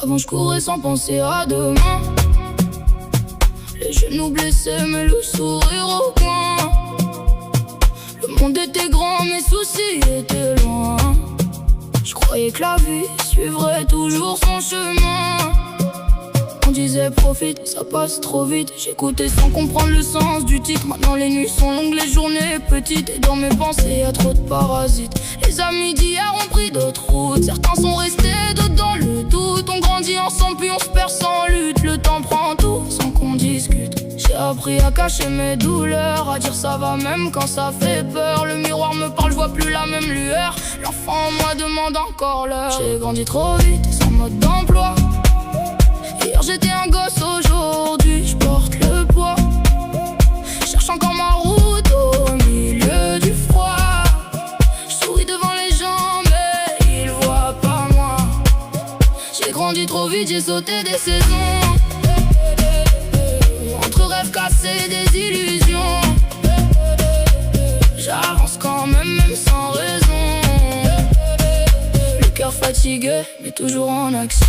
Avant je courais sans penser à demain. Les genoux blessés mais le sourire au coin. Le monde était grand, mes soucis étaient loin. Je croyais que la vie suivrait toujours son chemin. On disait profite, ça passe trop vite. J'écoutais sans comprendre le sens du titre. Maintenant les nuits sont longues, les journées petites. Et dans mes pensées y'a trop de parasites. Les amis d'hier ont pris d'autres routes. Certains sont restés dedans le doute. On grandit ensemble puis on se perd sans lutte. Le temps prend tout sans qu'on discute. J'ai appris à cacher mes douleurs, à dire ça va même quand ça fait peur. Le miroir me parle, je vois plus la même lueur. L'enfant en moi demande encore l'heure. J'ai grandi trop vite, sans mode d'emploi. Hier j'étais un gosse, aujourd'hui je porte le poids. Cherche encore ma route au milieu du froid. Je souris devant les gens mais ils voient pas moi. J'ai grandi trop vite, j'ai sauté des saisons. Entre rêves cassés, des illusions. J'avance quand même, même sans raison. Le cœur fatigué mais toujours en action.